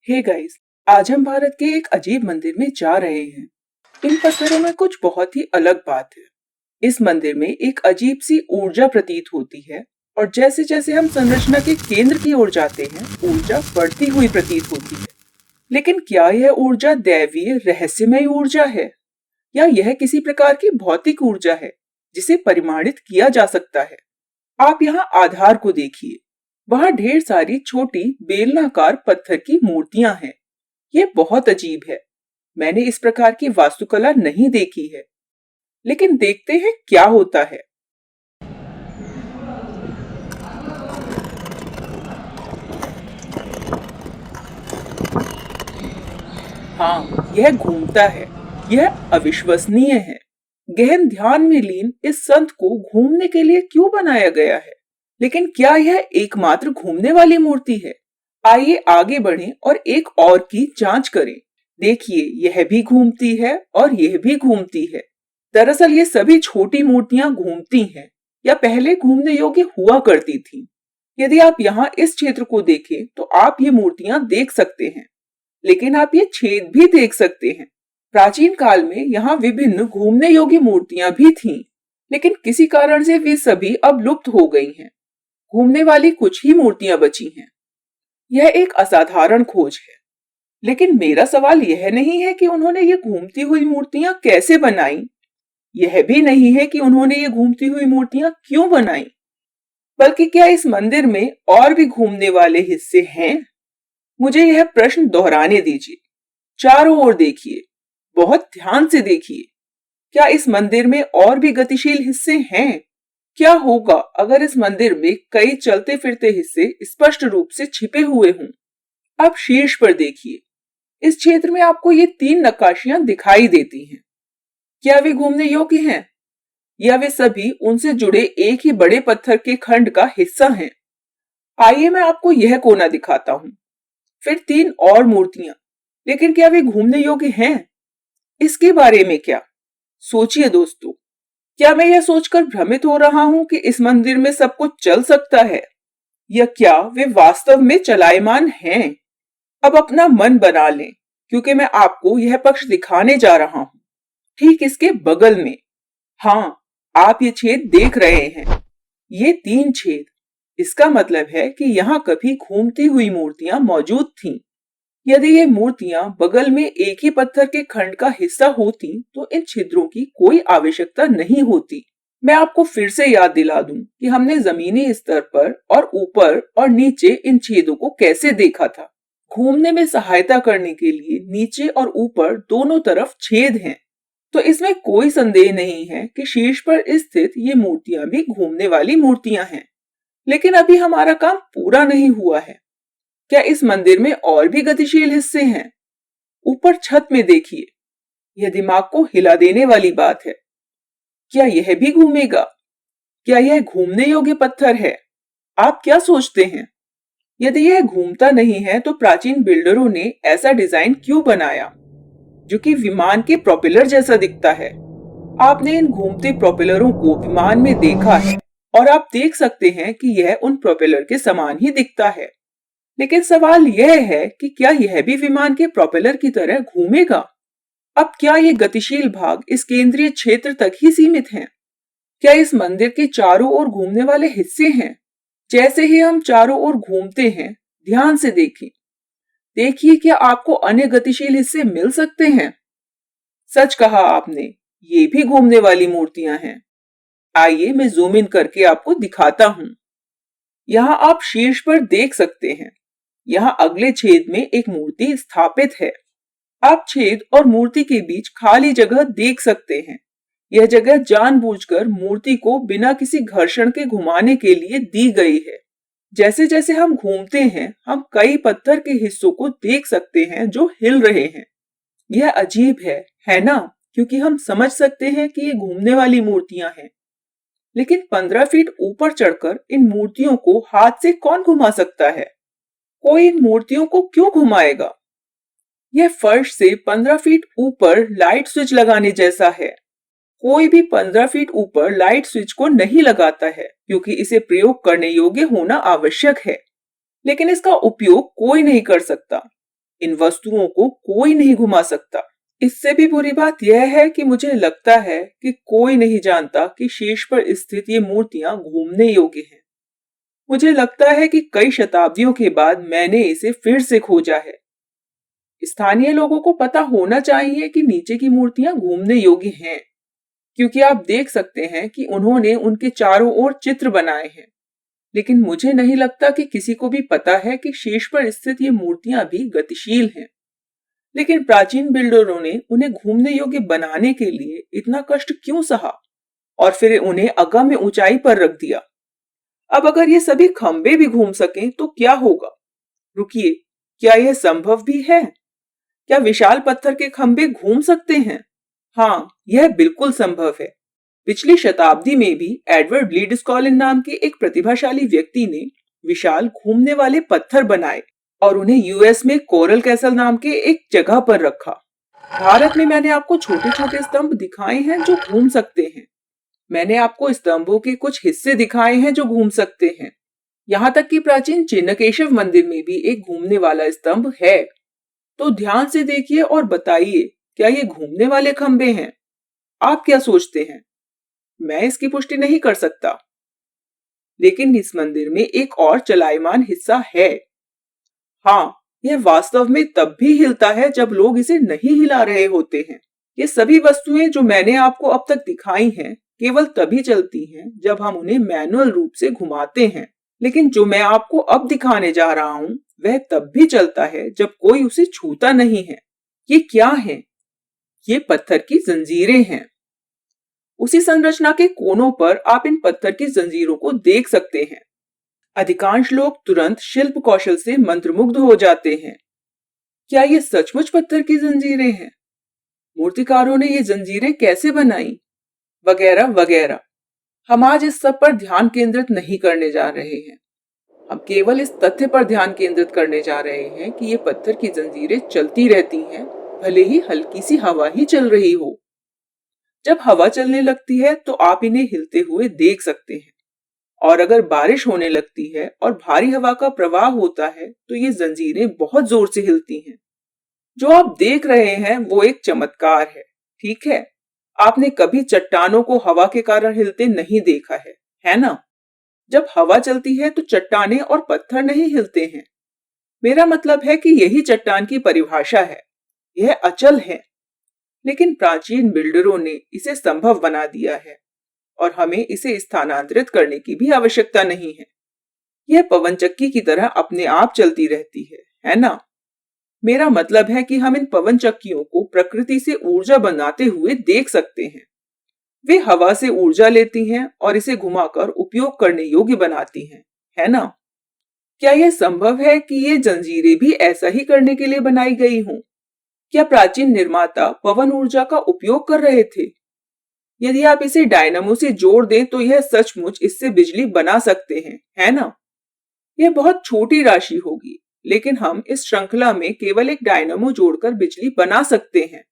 Hey guys, आज हम भारत के एक अजीब मंदिर में जा रहे हैं। इन पत्थरों में कुछ बहुत ही अलग बात है। इस मंदिर में एक अजीब सी ऊर्जा प्रतीत होती है और जैसे जैसे हम संरचना के केंद्र की ओर जाते हैं, ऊर्जा बढ़ती हुई प्रतीत होती है। लेकिन क्या यह ऊर्जा दैवीय रहस्यमय ऊर्जा है या यह किसी प्रकार की भौतिक ऊर्जा है जिसे परिमाणित किया जा सकता है? आप यहाँ आधार को देखिए। वहां ढेर सारी छोटी बेलनाकार पत्थर की मूर्तियां हैं। ये बहुत अजीब है। मैंने इस प्रकार की वास्तुकला नहीं देखी है। लेकिन देखते हैं क्या होता है। हाँ, यह घूमता है। यह अविश्वसनीय है। गहन ध्यान में लीन इस संत को घूमने के लिए क्यों बनाया गया है? लेकिन क्या यह एकमात्र घूमने वाली मूर्ति है? आइए आगे बढ़ें और एक और की जांच करें। देखिए, यह भी घूमती है और यह भी घूमती है। दरअसल ये सभी छोटी मूर्तियां घूमती हैं या पहले घूमने योग्य हुआ करती थीं। यदि आप यहाँ इस क्षेत्र को देखें तो आप ये मूर्तियां देख सकते हैं, लेकिन आप ये छेद भी देख सकते हैं। प्राचीन काल में यहाँ विभिन्न घूमने योग्य मूर्तियां भी थीं, लेकिन किसी कारण से वे सभी अब लुप्त हो गई हैं। घूमने वाली कुछ ही मूर्तियां बची हैं। यह एक असाधारण खोज है, लेकिन मेरा सवाल यह नहीं है कि उन्होंने ये घूमती हुई मूर्तियां कैसे बनाई। यह भी नहीं है कि उन्होंने ये घूमती हुई मूर्तियां क्यों बनाई, बल्कि क्या इस मंदिर में और भी घूमने वाले हिस्से हैं? मुझे यह प्रश्न दोहराने दीजिए। चारों ओर देखिए, बहुत ध्यान से देखिए। क्या इस मंदिर में और भी गतिशील हिस्से हैं? क्या होगा अगर इस मंदिर में कई चलते फिरते हिस्से स्पष्ट रूप से छिपे हुए हों? अब शीर्ष पर देखिए। इस क्षेत्र में आपको ये 3 नक्काशियां दिखाई देती हैं। क्या वे घूमने योग्य हैं या वे सभी उनसे जुड़े एक ही बड़े पत्थर के खंड का हिस्सा हैं? आइए मैं आपको यह कोना दिखाता हूं। फिर 3 और मूर्तियां, लेकिन क्या वे घूमने योग्य हैं? इसके बारे में क्या सोचिए दोस्तों। क्या मैं यह सोचकर भ्रमित हो रहा हूं कि इस मंदिर में सब कुछ चल सकता है, या क्या वे वास्तव में चलायमान हैं? अब अपना मन बना लें, क्योंकि मैं आपको यह पक्ष दिखाने जा रहा हूं। ठीक इसके बगल में, हाँ, आप ये छेद देख रहे हैं। ये 3 छेद। इसका मतलब है कि यहाँ कभी घूमती हुई मूर्तियां मौजूद थीं। यदि ये मूर्तियां बगल में एक ही पत्थर के खंड का हिस्सा होती तो इन छिद्रों की कोई आवश्यकता नहीं होती। मैं आपको फिर से याद दिला दूं कि हमने जमीनी स्तर पर और ऊपर और नीचे इन छेदों को कैसे देखा था। घूमने में सहायता करने के लिए नीचे और ऊपर दोनों तरफ छेद हैं। तो इसमें कोई संदेह नहीं है कि शीर्ष पर स्थित ये मूर्तियां भी घूमने वाली मूर्तियां हैं। लेकिन अभी हमारा काम पूरा नहीं हुआ है। क्या इस मंदिर में और भी गतिशील हिस्से हैं? ऊपर छत में देखिए। यह दिमाग को हिला देने वाली बात है। क्या यह भी घूमेगा? क्या यह घूमने योग्य पत्थर है? आप क्या सोचते हैं? यदि यह घूमता नहीं है तो प्राचीन बिल्डरों ने ऐसा डिजाइन क्यों बनाया जो कि विमान के प्रोपेलर जैसा दिखता है? आपने इन घूमते प्रोपेलरों को विमान में देखा है और आप देख सकते हैं कि यह उन प्रोपेलर के समान ही दिखता है। लेकिन सवाल यह है कि क्या यह भी विमान के प्रोपेलर की तरह घूमेगा? अब क्या ये गतिशील भाग इस केंद्रीय क्षेत्र तक ही सीमित हैं? क्या इस मंदिर के चारों ओर घूमने वाले हिस्से हैं? जैसे ही हम चारों ओर घूमते हैं, ध्यान से देखें। देखिए, क्या आपको अन्य गतिशील हिस्से मिल सकते हैं? सच कहा आपने, ये भी घूमने वाली मूर्तियां हैं। आइए मैं जूम इन करके आपको दिखाता हूं। यहाँ आप शीर्ष पर देख सकते हैं। यहाँ अगले छेद में एक मूर्ति स्थापित है। आप छेद और मूर्ति के बीच खाली जगह देख सकते हैं। यह जगह जानबूझकर मूर्ति को बिना किसी घर्षण के घुमाने के लिए दी गई है। जैसे जैसे हम घूमते हैं, हम कई पत्थर के हिस्सों को देख सकते हैं जो हिल रहे हैं। यह अजीब है ना? क्योंकि हम समझ सकते हैं कि ये घूमने वाली मूर्तियां हैं, लेकिन 15 फीट ऊपर चढ़कर इन मूर्तियों को हाथ से कौन घुमा सकता है? कोई इन मूर्तियों को क्यों घुमाएगा? यह फर्श से 15 फीट ऊपर लाइट स्विच लगाने जैसा है। कोई भी 15 फीट ऊपर लाइट स्विच को नहीं लगाता है, क्योंकि इसे प्रयोग करने योग्य होना आवश्यक है। लेकिन इसका उपयोग कोई नहीं कर सकता। इन वस्तुओं को कोई नहीं घुमा सकता। इससे भी बुरी बात यह है कि मुझे लगता है कि कोई नहीं जानता कि शीर्ष पर स्थित ये मूर्तियां घूमने योग्य हैं। मुझे लगता है कि कई शताब्दियों के बाद मैंने इसे फिर से खोजा है। स्थानीय लोगों को पता होना चाहिए कि नीचे की मूर्तियां घूमने योग्य हैं, क्योंकि आप देख सकते हैं कि उन्होंने उनके चारों ओर चित्र बनाए हैं। लेकिन मुझे नहीं लगता कि किसी को भी पता है कि शीर्ष पर स्थित ये मूर्तियां भी गतिशील हैं। लेकिन प्राचीन बिल्डरों ने उन्हें घूमने योग्य बनाने के लिए इतना कष्ट क्यों सहा और फिर उन्हें अगम्य ऊंचाई पर रख दिया। अब अगर ये सभी खंबे भी घूम सकें तो क्या होगा? रुकिए, क्या यह संभव भी है? क्या विशाल पत्थर के खंबे घूम सकते हैं? हाँ, यह बिल्कुल संभव है। पिछली शताब्दी में भी एडवर्ड लीडस्कॉलिन नाम के एक प्रतिभाशाली व्यक्ति ने विशाल घूमने वाले पत्थर बनाए और उन्हें यूएस में कोरल कैसल नाम के एक जगह पर रखा। भारत में मैंने आपको छोटे छोटे स्तंभ दिखाए हैं जो घूम सकते हैं। मैंने आपको स्तंभों के कुछ हिस्से दिखाए हैं जो घूम सकते हैं। यहाँ तक कि प्राचीन चिन्नकेशव मंदिर में भी एक घूमने वाला स्तंभ है। तो ध्यान से देखिए और बताइए, क्या ये घूमने वाले खंबे हैं? आप क्या सोचते हैं? मैं इसकी पुष्टि नहीं कर सकता, लेकिन इस मंदिर में एक और चलायमान हिस्सा है। हाँ, यह वास्तव में तब भी हिलता है जब लोग इसे नहीं हिला रहे होते हैं। ये सभी वस्तुएं जो मैंने आपको अब तक दिखाई हैं, केवल तभी चलती हैं जब हम उन्हें मैनुअल रूप से घुमाते हैं। लेकिन जो मैं आपको अब दिखाने जा रहा हूं, वह तब भी चलता है जब कोई उसे छूता नहीं है। ये क्या है? ये पत्थर की जंजीरें हैं। उसी संरचना के कोनों पर आप इन पत्थर की जंजीरों को देख सकते हैं। अधिकांश लोग तुरंत शिल्प कौशल से मंत्रमुग्ध हो जाते हैं। क्या ये सचमुच पत्थर की जंजीरें हैं? मूर्तिकारों ने ये जंजीरें कैसे बनाई? वगैरह वगैरह। हम आज इस सब पर ध्यान केंद्रित नहीं करने जा रहे हैं। हम केवल इस तथ्य पर ध्यान केंद्रित करने जा रहे हैं कि ये पत्थर की जंजीरें चलती रहती हैं, भले ही हल्की सी हवा ही चल रही हो। जब हवा चलने लगती है तो आप इन्हें हिलते हुए देख सकते हैं, और अगर बारिश होने लगती है और भारी हवा का प्रवाह होता है तो ये जंजीरें बहुत जोर से हिलती हैं। जो आप देख रहे हैं वो एक चमत्कार है, ठीक है? आपने कभी चट्टानों को हवा के कारण हिलते नहीं देखा है ना? जब हवा चलती है तो चट्टानें और पत्थर नहीं हिलते हैं। मेरा मतलब है कि यही चट्टान की परिभाषा है। यह अचल है। लेकिन प्राचीन बिल्डरों ने इसे संभव बना दिया है और हमें इसे स्थानांतरित करने की भी आवश्यकता नहीं है। यह पवन चक्की की तरह अपने आप चलती रहती है ना? मेरा मतलब है कि हम इन पवन चक्कियों को प्रकृति से ऊर्जा बनाते हुए देख सकते हैं। वे हवा से ऊर्जा लेती हैं और इसे घुमाकर उपयोग करने योग्य बनाती हैं, है ना? क्या यह संभव है कि ये जंजीरें भी ऐसा ही करने के लिए बनाई गई हों? क्या प्राचीन निर्माता पवन ऊर्जा का उपयोग कर रहे थे? यदि आप इसे डायनामो से जोड़ दें तो यह सचमुच इससे बिजली बना सकते हैं, है ना? यह बहुत छोटी राशि होगी, लेकिन हम इस श्रृंखला में केवल एक डायनामो जोड़कर बिजली बना सकते हैं,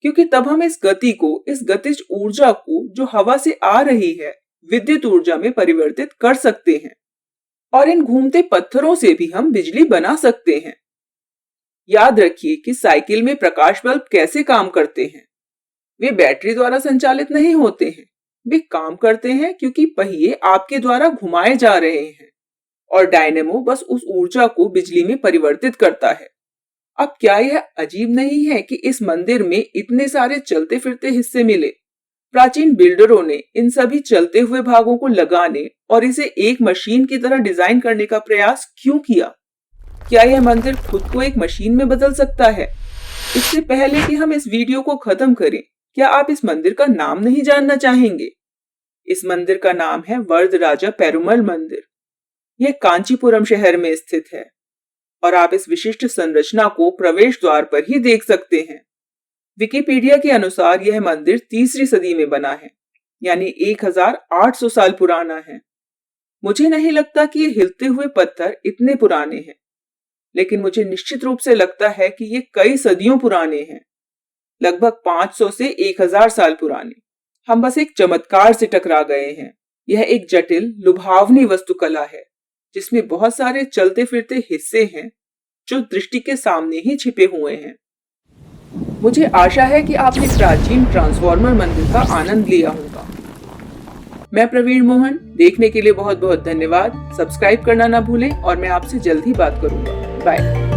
क्योंकि तब हम इस गति को, इस गतिज ऊर्जा को जो हवा से आ रही है, विद्युत ऊर्जा में परिवर्तित कर सकते हैं। और इन घूमते पत्थरों से भी हम बिजली बना सकते हैं। याद रखिए कि साइकिल में प्रकाश बल्ब कैसे काम करते हैं। वे बैटरी द्वारा संचालित नहीं होते हैं। वे काम करते हैं क्योंकि पहिए आपके द्वारा घुमाए जा रहे हैं और डायनेमो बस उस ऊर्जा को बिजली में परिवर्तित करता है। अब क्या यह अजीब नहीं है कि इस मंदिर में इतने सारे चलते फिरते हिस्से मिले? प्राचीन बिल्डरों ने इन सभी चलते हुए भागों को लगाने और इसे एक मशीन की तरह डिजाइन करने का प्रयास क्यों किया? क्या यह मंदिर खुद को एक मशीन में बदल सकता है? इससे पहले कि हम इस वीडियो को खत्म करें, क्या आप इस मंदिर का नाम नहीं जानना चाहेंगे? इस मंदिर का नाम है वरदराजा पेरुमल मंदिर। यह कांचीपुरम शहर में स्थित है और आप इस विशिष्ट संरचना को प्रवेश द्वार पर ही देख सकते हैं। विकिपीडिया के अनुसार यह मंदिर 3री सदी में बना है, यानी 1800 साल पुराना है। मुझे नहीं लगता कि ये हिलते हुए पत्थर इतने पुराने हैं, लेकिन मुझे निश्चित रूप से लगता है कि ये कई सदियों पुराने हैं, लगभग 500 से 1000 साल पुराने। हम बस एक चमत्कार से टकरा गए हैं। यह एक जटिल, लुभावनी वस्तुकला है जिसमें बहुत सारे चलते फिरते हिस्से हैं जो दृष्टि के सामने ही छिपे हुए हैं। मुझे आशा है कि आपने प्राचीन ट्रांसफॉर्मर मंदिर का आनंद लिया होगा। मैं प्रवीण मोहन, देखने के लिए बहुत बहुत धन्यवाद। सब्सक्राइब करना ना भूलें और मैं आपसे जल्द ही बात करूंगा। बाय।